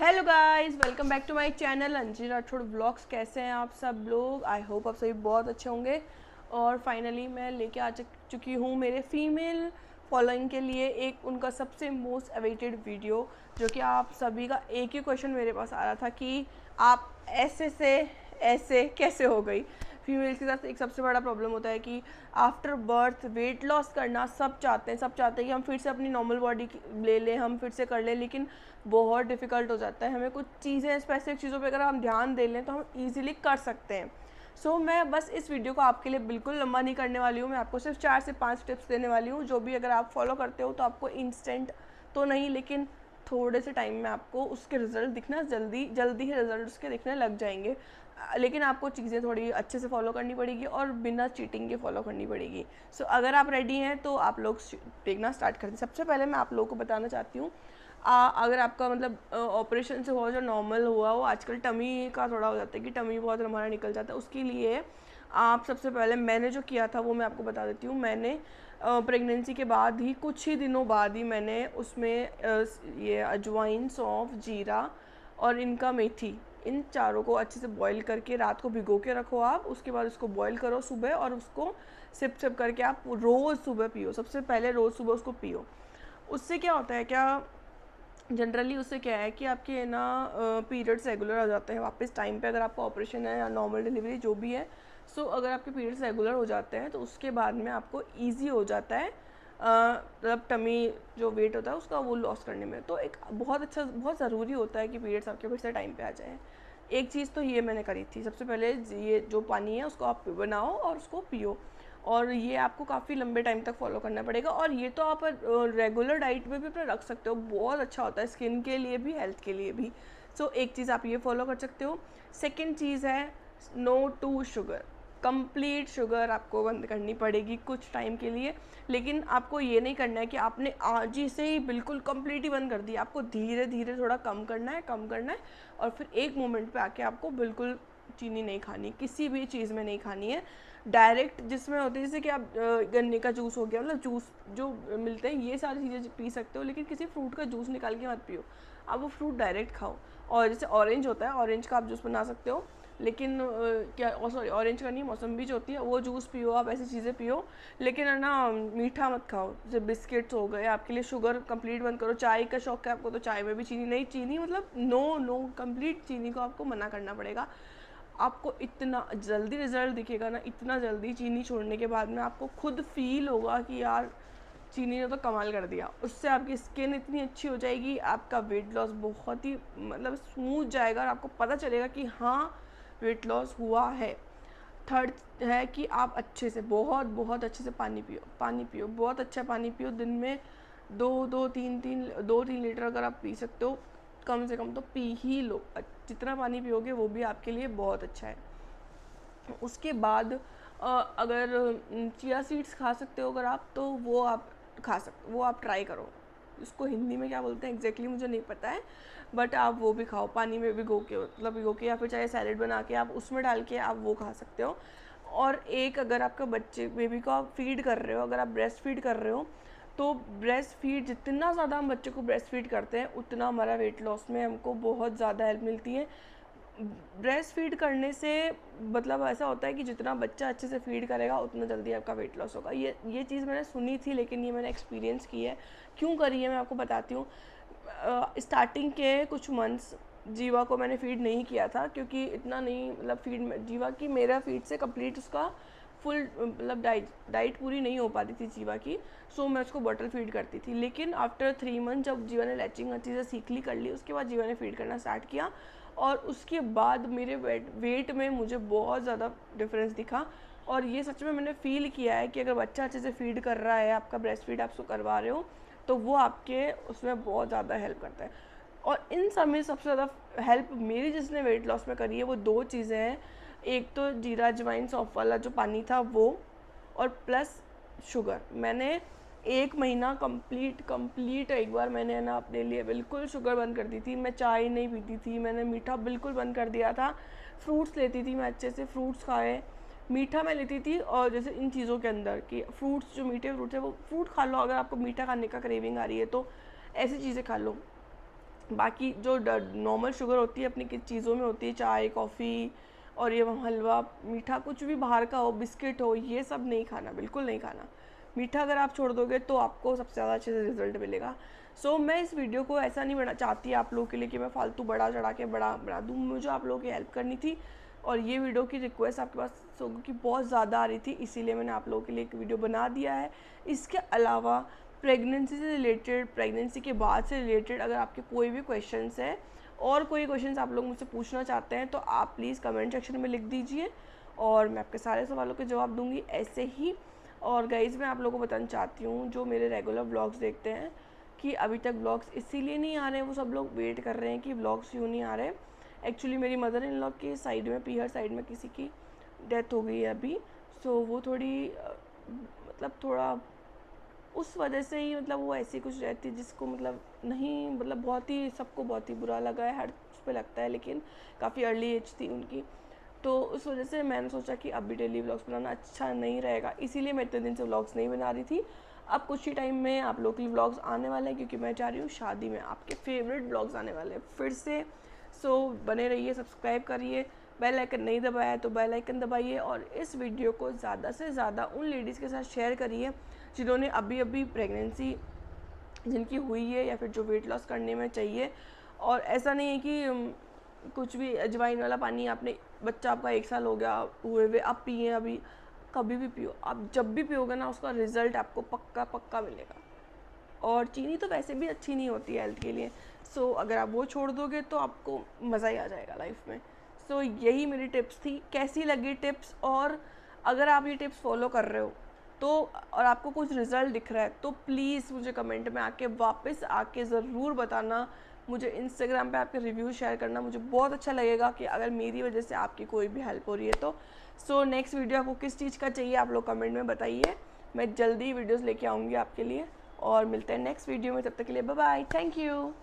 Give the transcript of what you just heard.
Hello guys, welcome back to my channel Anji Rathod vlogs. कैसे हैं आप सब लोग? आई होप आप सभी बहुत अच्छे होंगे। और फाइनली मैं लेके आ चुकी हूँ मेरे फीमेल फॉलोइंग के लिए एक उनका सबसे मोस्ट अवेटेड वीडियो, जो कि आप सभी का एक ही क्वेश्चन मेरे पास आ रहा था कि आप ऐसे से ऐसे कैसे हो गई। फीमेल्स के साथ एक सबसे बड़ा प्रॉब्लम होता है कि आफ्टर बर्थ वेट लॉस करना सब चाहते हैं कि हम फिर से अपनी नॉर्मल बॉडी ले लें, हम फिर से कर लें, लेकिन बहुत डिफ़िकल्ट हो जाता है। हमें कुछ चीज़ें, स्पेसिफिक चीज़ों पे अगर हम ध्यान दे लें तो हम ईजिली कर सकते हैं। मैं बस इस वीडियो को आपके लिए बिल्कुल लंबा नहीं करने वाली हूँ। मैं आपको सिर्फ 4 से 5 टिप्स देने वाली हूँ, जो भी अगर आप फॉलो करते हो तो आपको इंस्टेंट तो नहीं, लेकिन थोड़े से टाइम में आपको उसके रिज़ल्ट दिखना जल्दी ही रिज़ल्ट उसके दिखने लग जाएंगे। लेकिन आपको चीज़ें थोड़ी अच्छे से फॉलो करनी पड़ेगी और बिना चीटिंग के फॉलो करनी पड़ेगी। अगर आप रेडी हैं तो आप लोग देखना स्टार्ट कर दें। सबसे पहले मैं आप लोगों को बताना चाहती हूँ, अगर आपका मतलब ऑपरेशन से हुआ, जो नॉर्मल हुआ, वो आजकल टमी का थोड़ा हो जाता है कि टमी बहुत हमारा निकल जाता है। उसके लिए आप सबसे पहले, मैंने जो किया था वो मैं आपको बता देती हूँ। मैंने प्रेगनेंसी के बाद ही कुछ ही दिनों बाद ही मैंने उसमें ये अजवाइन, सौंफ, जीरा और इनका मेथी, इन चारों को अच्छे से बॉईल करके रात को भिगो के रखो आप। उसके बाद उसको बॉईल करो सुबह, और उसको सिप सिप करके आप रोज़ सुबह पियो। सबसे पहले रोज़ सुबह उसको पियो। उससे क्या होता है, क्या जनरली उससे क्या है कि आपके ना पीरियड्स रेगुलर आ जाते हैं वापस टाइम पे, अगर आपका ऑपरेशन है या नॉर्मल डिलीवरी जो भी है। अगर आपके पीरियड्स रेगुलर हो जाते हैं तो उसके बाद में आपको इजी हो जाता है मतलब टमी जो वेट होता है उसका वो लॉस करने में। तो एक बहुत ज़रूरी होता है कि पीरियड्स आपके फिर से टाइम पे आ जाए। एक चीज़ तो ये मैंने करी थी। सबसे पहले ये जो पानी है उसको आप बनाओ और उसको पियो, और ये आपको काफ़ी लंबे टाइम तक फॉलो करना पड़ेगा। और ये तो आप रेगुलर डाइट में भी अपना रख सकते हो, बहुत अच्छा होता है स्किन के लिए भी, हेल्थ के लिए भी। एक चीज़ आप ये फॉलो कर सकते हो। सेकंड चीज़ है no to sugar. Complete sugar आपको बंद करनी पड़ेगी कुछ टाइम के लिए, लेकिन आपको ये नहीं करना है कि आपने आज ही से ही बिल्कुल कंप्लीट ही बंद कर दिया। आपको धीरे धीरे थोड़ा कम करना है, और फिर एक मोमेंट पे आके आपको बिल्कुल चीनी नहीं खानी, किसी भी चीज़ में नहीं खानी है। डायरेक्ट जिसमें होती है, जैसे कि आप गन्ने का जूस हो गया, मतलब जूस जो मिलते हैं ये सारी चीज़ें पी सकते हो, लेकिन किसी फ्रूट का जूस निकाल के मत पियो। आप वो फ्रूट डायरेक्ट खाओ। और जैसे ऑरेंज होता है, ऑरेंज का आप जूस बना सकते हो, लेकिन सॉरी, ऑरेंज का नहीं, मौसम्बी जो होती है वो जूस पियो, आप ऐसी चीज़ें पियो, लेकिन है ना मीठा मत खाओ। जैसे बिस्किट्स हो गए, आपके लिए शुगर कंप्लीट बंद करो। चाय का शौक है आपको तो चाय में भी चीनी नहीं, चीनी मतलब नो कंप्लीट चीनी को आपको मना करना पड़ेगा। आपको इतना जल्दी रिजल्ट दिखेगा ना, इतना जल्दी चीनी छोड़ने के बाद में आपको खुद फील होगा कि यार चीनी ने तो कमाल कर दिया। उससे आपकी स्किन इतनी अच्छी हो जाएगी, आपका वेट लॉस बहुत ही मतलब स्मूथ जाएगा, और आपको पता चलेगा कि हाँ वेट लॉस हुआ है। थर्ड है कि आप अच्छे से बहुत अच्छे से पानी पियो, बहुत अच्छा पानी पियो। दिन में 2-3 लीटर अगर आप पी सकते हो कम से कम तो पी ही लो। जितना पानी पियोगे वो भी आपके लिए बहुत अच्छा है। उसके बाद अगर चिया सीड्स खा सकते हो अगर आप, तो वो आप खा सकते, वो आप ट्राई करो। उसको हिंदी में क्या बोलते हैं एग्जैक्टली मुझे नहीं पता है, बट आप वो भी खाओ पानी में भिगो के, मतलब भिगो के, या फिर चाहे सैलेड बना के आप उसमें डाल के आप वो खा सकते हो। और एक, अगर आपका बच्चे बेबी को आप फीड कर रहे हो, अगर आप ब्रेस्ट फीड कर रहे हो, तो ब्रेस्ट फीड जितना ज़्यादा हम बच्चे को ब्रेस्ट फीड करते हैं उतना हमारा वेट लॉस में हमको बहुत ज़्यादा हेल्प मिलती है। ब्रेस्ट फीड करने से मतलब ऐसा होता है कि जितना बच्चा अच्छे से फीड करेगा उतना जल्दी आपका वेट लॉस होगा। ये चीज़ मैंने सुनी थी, लेकिन ये मैंने एक्सपीरियंस की है। क्यों करी है मैं आपको बताती हूँ। स्टार्टिंग के कुछ मंथ्स जीवा को मैंने फीड नहीं किया था, क्योंकि इतना नहीं, मतलब फीड जीवा की मेरा फीड से कंप्लीट उसका फुल मतलब डाइट पूरी नहीं हो पाती थी जीवा की। मैं उसको बॉटल फीड करती थी। लेकिन आफ्टर 3 मंथ जब जीवा ने लैचिंग अच्छी से सीख ली, कर ली, उसके बाद जीवा ने फीड करना स्टार्ट किया, और उसके बाद मेरे वेट में मुझे बहुत ज़्यादा डिफरेंस दिखा। और ये सच में मैंने फ़ील किया है कि अगर बच्चा अच्छे से फीड कर रहा है, आपका ब्रेस्ट फीड आप उसको करवा रहे हो, तो वो आपके उसमें बहुत ज़्यादा हेल्प करता है। और इन सब में सबसे ज़्यादा हेल्प मेरी जिसने वेट लॉस में करी है वो 2 चीज़ें हैं। एक तो जीरा अजवाइन सौंफ वाला जो पानी था वो, और प्लस शुगर। मैंने 1 महीना कंप्लीट एक बार मैंने ना अपने लिए बिल्कुल शुगर बंद कर दी थी। मैं चाय नहीं पीती थी, मैंने मीठा बिल्कुल बंद कर दिया था। फ्रूट्स लेती थी मैं, अच्छे से फ्रूट्स खाए, मीठा मैं लेती थी। और जैसे इन चीज़ों के अंदर कि फ्रूट्स, जो मीठे फ्रूट्स है वो फ्रूट खा लो, अगर आपको मीठा खाने का क्रेविंग आ रही है तो ऐसी चीज़ें खा लो। बाकी जो नॉर्मल शुगर होती है अपनी किस चीज़ों में होती है, चाय कॉफ़ी और ये हलवा मीठा कुछ भी बाहर का हो, बिस्किट हो, ये सब नहीं खाना, बिल्कुल नहीं खाना। मीठा अगर आप छोड़ दोगे तो आपको सबसे ज़्यादा अच्छे से रिजल्ट मिलेगा। सो मैं इस वीडियो को ऐसा नहीं बना चाहती आप लोगों के लिए कि मैं फालतू बड़ा चढ़ा के बना दूँ, मुझे आप लोगों की हेल्प करनी थी और ये वीडियो की रिक्वेस्ट आपके पास की बहुत ज़्यादा आ रही थी, इसीलिए मैंने आप लोगों के लिए एक वीडियो बना दिया है। इसके अलावा प्रेगनेंसी से रिलेटेड, प्रेगनेंसी के बाद से रिलेटेड अगर आपके कोई भी क्वेश्चंस हैं और कोई क्वेश्चंस आप लोग मुझसे पूछना चाहते हैं तो आप प्लीज़ कमेंट सेक्शन में लिख दीजिए और मैं आपके सारे सवालों के जवाब दूंगी ऐसे ही। और गाइज़ मैं आप लोगों को बताना चाहती हूँ जो मेरे रेगुलर व्लॉग्स देखते हैं कि अभी तक व्लॉग्स इसीलिए नहीं आ रहे हैं, वो सब लोग वेट कर रहे हैं कि व्लॉग्स क्यों नहीं आ रहे। एक्चुअली मेरी मदर इन लॉ के साइड में, पीहर साइड में किसी की डेथ हो गई है अभी, सो वो थोड़ी मतलब थोड़ा उस वजह से ही मतलब वो ऐसी कुछ रहती जिसको मतलब नहीं, मतलब बहुत ही सबको बहुत ही बुरा लगा है, हर उस पर लगता है, लेकिन काफ़ी अर्ली एज थी उनकी, तो उस वजह से मैंने सोचा कि अभी डेली व्लॉग्स बनाना अच्छा नहीं रहेगा, इसीलिए मैं इतने दिन से व्लॉग्स नहीं बना रही थी। अब कुछ ही टाइम में आप लोग के व्लॉग्स आने वाले हैं क्योंकि मैं चाह रही हूँ शादी में आपके फेवरेट व्लॉग्स आने वाले हैं फिर से। सो बने रहिए, सब्सक्राइब करिए, बेल आइकन नहीं दबाया है तो बेल आइकन दबाइए और इस वीडियो को ज़्यादा से ज़्यादा उन लेडीज़ के साथ शेयर करिए जिन्होंने अभी अभी प्रेगनेंसी जिनकी हुई है या फिर जो वेट लॉस करने में चाहिए। और ऐसा नहीं है कि कुछ भी अजवाइन वाला पानी आपने, बच्चा आपका 1 साल हो गया हुए हुए आप पिए, अभी कभी भी पियो, आप जब भी पियोगे ना उसका रिज़ल्ट आपको पक्का पक्का मिलेगा। और चीनी तो वैसे भी अच्छी नहीं होती है हेल्थ के लिए, सो अगर आप वो छोड़ दोगे तो आपको मज़ा ही आ जाएगा लाइफ में। सो यही मेरी टिप्स थी, कैसी लगी टिप्स, और अगर आप ये टिप्स फॉलो कर रहे हो तो और आपको कुछ रिज़ल्ट दिख रहा है तो प्लीज़ मुझे कमेंट में आके वापस आके ज़रूर बताना, मुझे इंस्टाग्राम पे आपके रिव्यू शेयर करना, मुझे बहुत अच्छा लगेगा कि अगर मेरी वजह से आपकी कोई भी हेल्प हो रही है तो। सो नेक्स्ट वीडियो आपको किस चीज़ का चाहिए आप लोग कमेंट में बताइए, मैं जल्दी वीडियोस लेके आऊँगी आपके लिए और मिलते हैं नेक्स्ट वीडियो में, तब तक के लिए बाय बाय, थैंक यू।